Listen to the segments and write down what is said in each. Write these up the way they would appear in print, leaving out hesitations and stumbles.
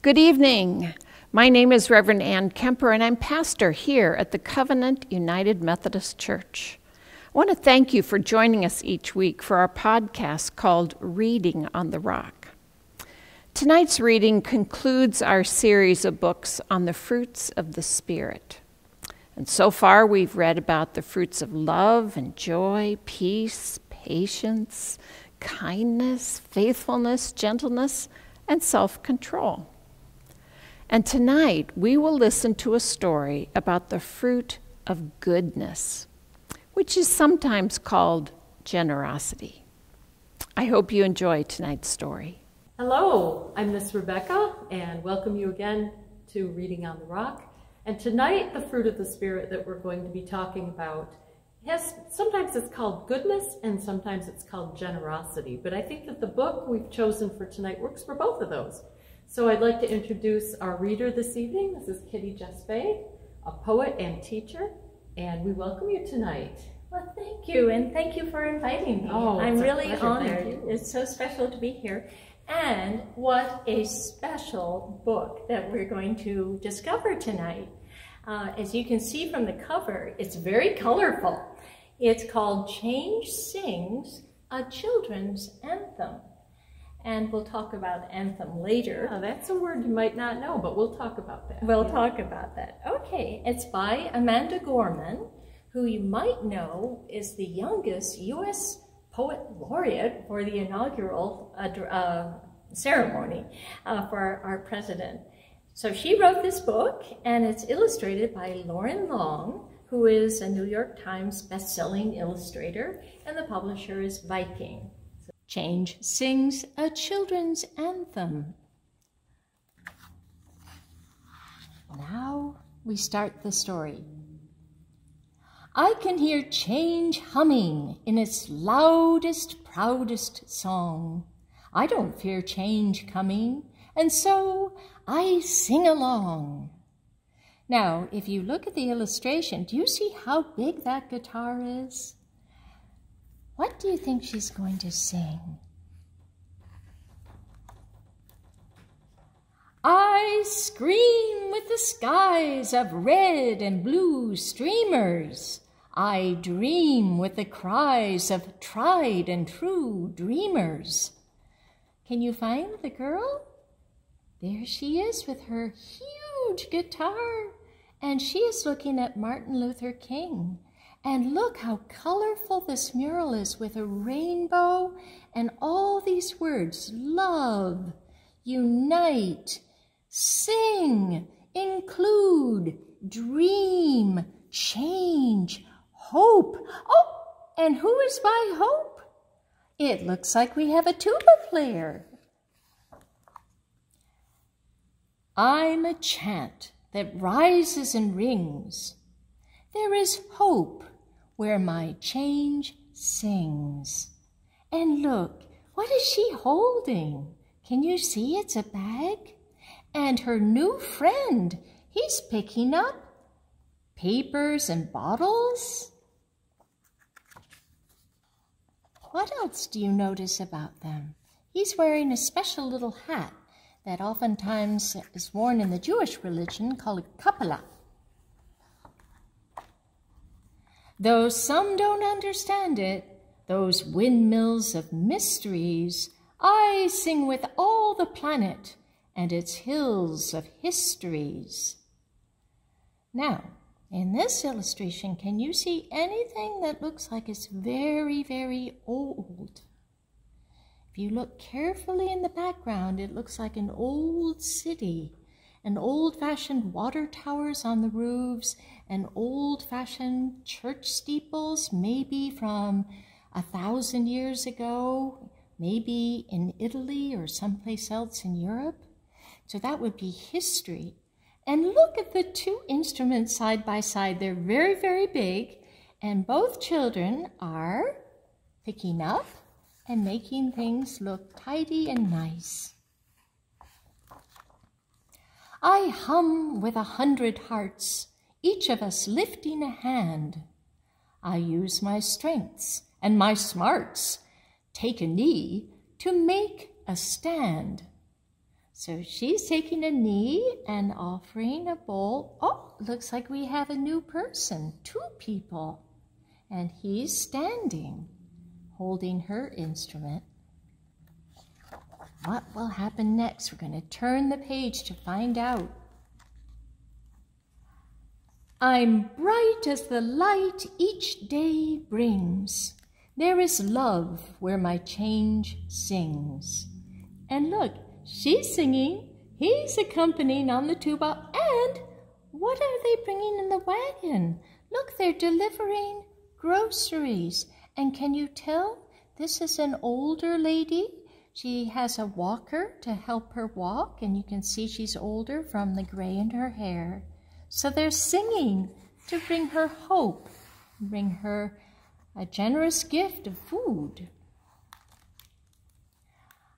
Good evening. My name is Reverend Ann Kemper, and I'm pastor here at the Covenant United Methodist Church. I want to thank you for joining us each week for our podcast called Reading on the Rock. Tonight's reading concludes our series of books on the fruits of the Spirit. And so far, we've read about the fruits of love and joy, peace, patience, kindness, faithfulness, gentleness, and self-control. And tonight, we will listen to a story about the fruit of goodness, which is sometimes called generosity. I hope you enjoy tonight's story. Hello, I'm Miss Rebecca, and welcome you again to Reading on the Rock. And tonight, the fruit of the Spirit that we're going to be talking about, sometimes it's called goodness and sometimes it's called generosity. But I think that the book we've chosen for tonight works for both of those. So I'd like to introduce our reader this evening. This is Kitty Jespe, a poet and teacher, and we welcome you tonight. Well, thank you, and thank you for inviting me. Oh, I'm really pleasure. honored. It's so special to be here. And what a special book that we're going to discover tonight. As you can see from the cover, it's very colorful. It's called Change Sings, a Children's Anthem. And we'll talk about anthem later. Oh, that's a word you might not know, but we'll talk about that. We'll talk about that. Okay, it's by Amanda Gorman, who you might know is the youngest U.S. Poet Laureate for the inaugural ceremony for our president. So she wrote this book, and it's illustrated by Lauren Long, who is a New York Times best-selling illustrator, and the publisher is Viking. Change Sings, a Children's Anthem. Now we start the story. I can hear change humming in its loudest, proudest song. I don't fear change coming, and so I sing along. Now, if you look at the illustration, do you see how big that guitar is? What do you think she's going to sing? I scream with the skies of red and blue streamers. I dream with the cries of tried and true dreamers. Can you find the girl? There she is with her huge guitar, and she is looking at Martin Luther King. And look how colorful this mural is with a rainbow and all these words: love, unite, sing, include, dream, change, hope. Oh, and who is by hope? It looks like we have a tuba player. I'm a chant that rises and rings. There is hope where my change sings. And look, what is she holding? Can you see it's a bag? And her new friend, he's picking up papers and bottles. What else do you notice about them? He's wearing a special little hat that oftentimes is worn in the Jewish religion called a kapala. Though some don't understand it, those windmills of mysteries, I sing with all the planet and its hills of histories. Now, in this illustration, can you see anything that looks like it's very, very old? If you look carefully in the background, it looks like an old city, and old-fashioned water towers on the roofs, and old-fashioned church steeples, maybe from 1,000 years ago, maybe in Italy or someplace else in Europe. So that would be history. And look at the two instruments side by side. They're very, very big, and both children are picking up and making things look tidy and nice. I hum with 100 hearts, each of us lifting a hand. I use my strengths and my smarts, take a knee to make a stand. So she's taking a knee and offering a bowl. Oh, looks like we have a new person, 2 people. And he's standing, holding her instrument. What will happen next? We're going to turn the page to find out. I'm bright as the light each day brings. There is love where my change sings. And look, she's singing, he's accompanying on the tuba, and what are they bringing in the wagon? Look, they're delivering groceries. And can you tell this is an older lady? She has a walker to help her walk, and you can see she's older from the gray in her hair. So they're singing to bring her hope, bring her a generous gift of food.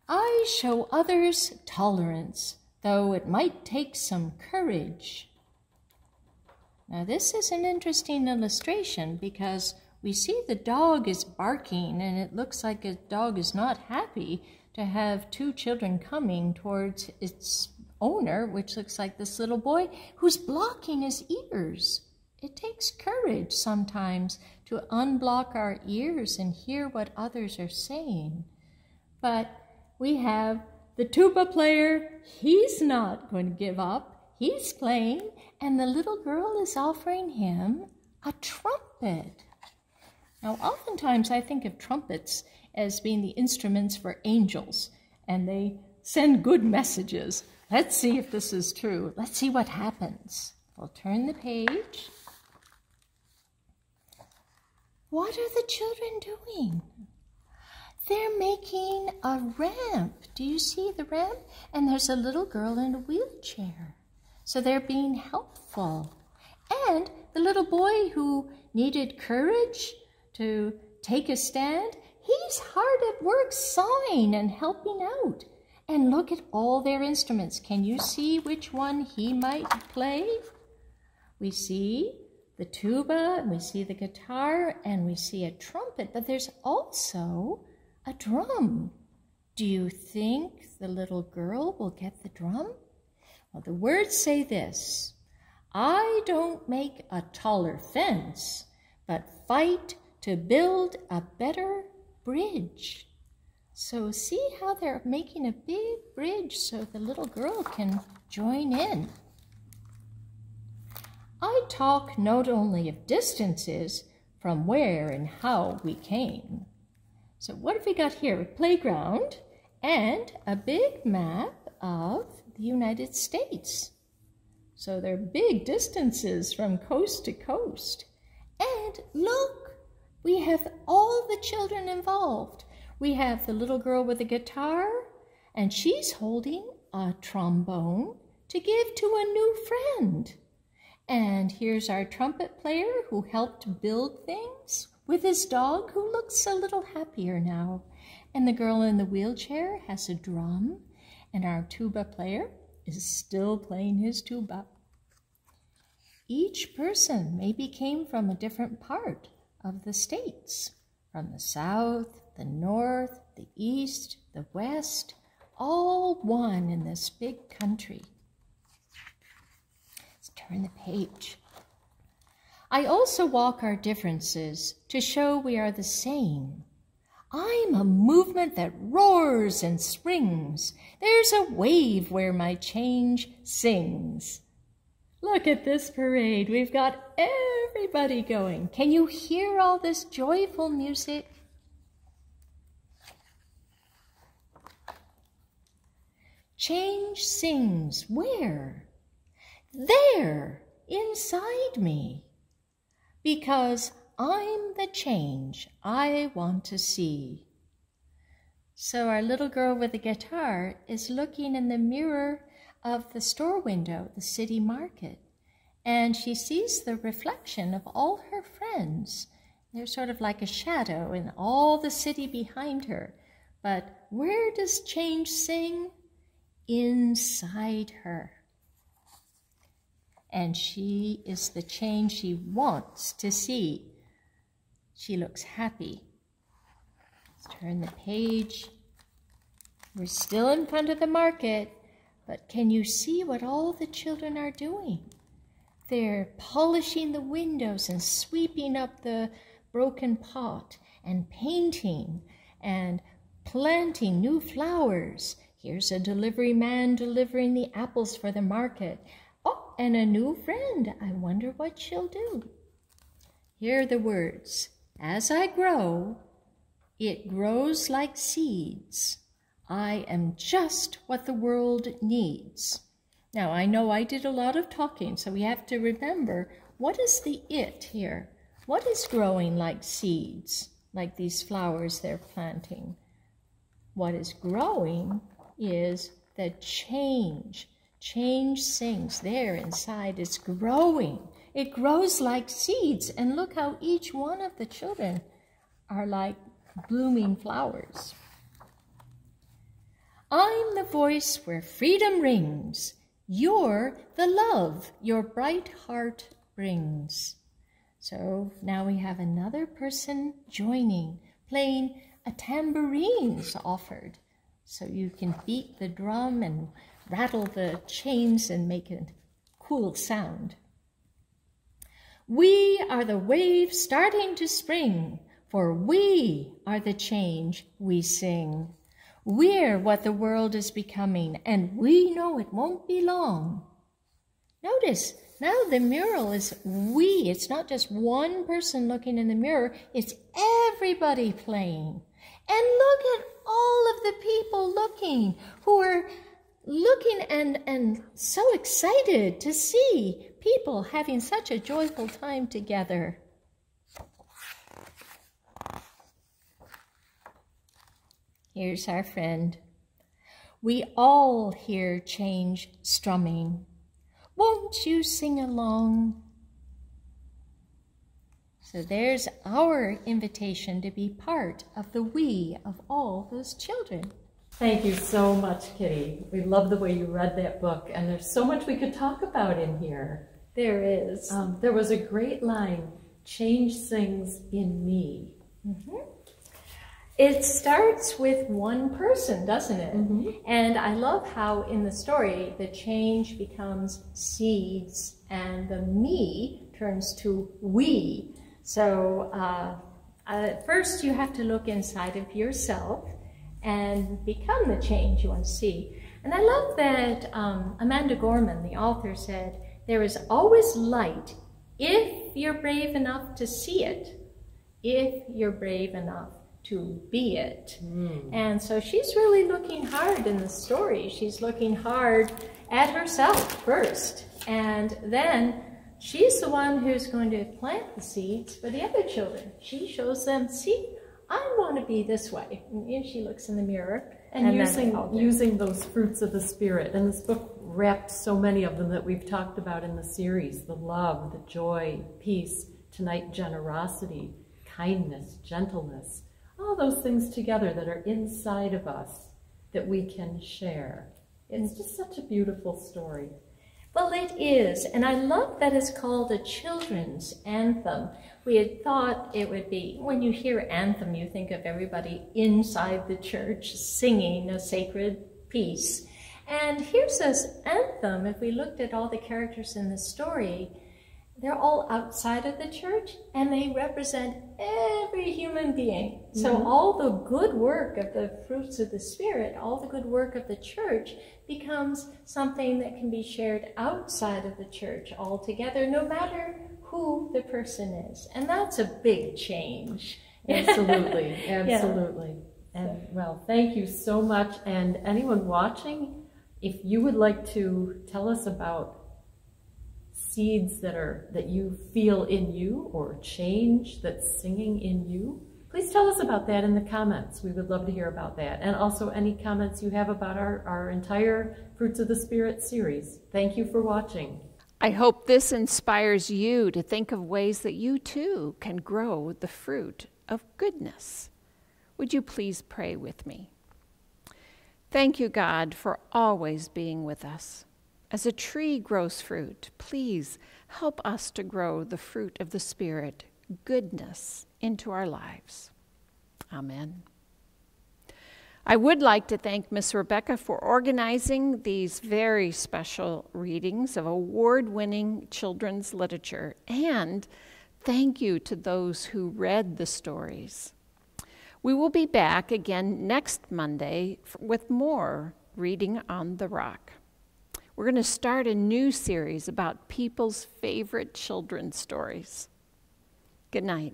I show others tolerance, though it might take some courage. Now this is an interesting illustration because we see the dog is barking, and it looks like a dog is not happy to have 2 children coming towards its owner, which looks like this little boy who's blocking his ears. It takes courage sometimes to unblock our ears and hear what others are saying. But we have the tuba player. He's not going to give up. He's playing, and the little girl is offering him a trumpet. Now, oftentimes I think of trumpets as being the instruments for angels, and they send good messages. Let's see if this is true. Let's see what happens. We'll turn the page. What are the children doing? They're making a ramp. Do you see the ramp? And there's a little girl in a wheelchair. So they're being helpful. And the little boy who needed courage to take a stand, he's hard at work sawing and helping out. And look at all their instruments. Can you see which one he might play? We see the tuba, and we see the guitar, and we see a trumpet, but there's also a drum. Do you think the little girl will get the drum? Well, the words say this: I don't make a taller fence, but fight to build a better bridge. So see how they're making a big bridge so the little girl can join in. I talk not only of distances, from where and how we came. So what have we got here? A playground and a big map of the United States. So they're big distances from coast to coast. And look, we have all the children involved. We have the little girl with the guitar, and she's holding a trombone to give to a new friend. And here's our trumpet player who helped build things with his dog, who looks a little happier now. And the girl in the wheelchair has a drum, and our tuba player is still playing his tuba. Each person maybe came from a different part of the states, from the south, the north, the east, the west, all one in this big country. Let's turn the page. I also walk our differences to show we are the same. I'm a movement that roars and springs. There's a wave where my change sings. Look at this parade. We've got everybody going. Can you hear all this joyful music? Change sings where? There, inside me. Because I'm the change I want to see. So our little girl with the guitar is looking in the mirror of the store window, the city market, and she sees the reflection of all her friends. They're sort of like a shadow in all the city behind her. But where does change sing? Inside her. And she is the change she wants to see. She looks happy. Let's turn the page. We're still in front of the market. But can you see what all the children are doing? They're polishing the windows and sweeping up the broken pot and painting and planting new flowers. Here's a delivery man delivering the apples for the market. Oh, and a new friend. I wonder what she'll do. Here are the words. As I grow, it grows like seeds. I am just what the world needs. Now, I know I did a lot of talking, so we have to remember, what is the it here? What is growing like seeds, like these flowers they're planting? What is growing is the change. Change sings there inside. It's growing. It grows like seeds. And look how each one of the children are like blooming flowers. I'm the voice where freedom rings. You're the love your bright heart brings. So now we have another person joining, playing a tambourine's offered. So you can beat the drum and rattle the chains and make a cool sound. We are the waves starting to spring, for we are the change we sing. We're what the world is becoming, and we know it won't be long. Notice, now the mural is we. It's not just one person looking in the mirror. It's everybody playing. And look at all of the people looking, who are looking and so excited to see people having such a joyful time together. Here's our friend. We all hear change strumming. Won't you sing along? So there's our invitation to be part of the we of all those children. Thank you so much, Kitty. We love the way you read that book, and there's so much we could talk about in here. There is. There was a great line, change sings in me. Mm-hmm. It starts with one person, doesn't it? Mm-hmm. And I love how in the story, the change becomes seeds and the me turns to we. So first you have to look inside of yourself and become the change you want to see. And I love that Amanda Gorman, the author, said, there is always light if you're brave enough to see it, if you're brave enough to be it. And so she's really looking hard in the story. She's looking hard at herself first, and then she's the one who's going to plant the seeds for the other children. She shows them, see, I want to be this way. And she looks in the mirror. And using those fruits of the Spirit. And this book wrapped so many of them that we've talked about in the series. The love, the joy, peace, tonight generosity, kindness, gentleness. All those things together that are inside of us that we can share. It's just such a beautiful story. Well, it is, and I love that it's called a children's anthem. We had thought it would be, when you hear anthem, you think of everybody inside the church singing a sacred piece. And here's this anthem. If we looked at all the characters in the story, they're all outside of the church, and they represent every human being. Mm-hmm. So all the good work of the fruits of the Spirit, all the good work of the church becomes something that can be shared outside of the church altogether, no matter who the person is. And that's a big change. Absolutely, absolutely. Yeah. And well, thank you so much. And anyone watching, if you would like to tell us about seeds that you feel in you, or change that's singing in you, please tell us about that in the comments. We would love to hear about that. And also any comments you have about our entire Fruits of the Spirit series. Thank you for watching. I hope this inspires you to think of ways that you too can grow the fruit of goodness. Would you please pray with me? Thank you, God, for always being with us. As a tree grows fruit, please help us to grow the fruit of the Spirit, goodness, into our lives. Amen. I would like to thank Miss Rebecca for organizing these very special readings of award-winning children's literature, and thank you to those who read the stories. We will be back again next Monday with more Reading on the Rock. We're going to start a new series about people's favorite children's stories. Good night.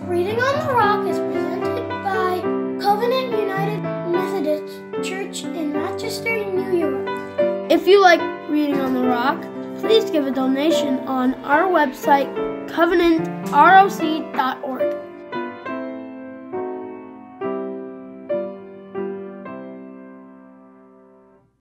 Reading on the Rock is presented by Covenant United Methodist Church in Rochester, New York. If you like Reading on the Rock, please give a donation on our website, covenantroc.org.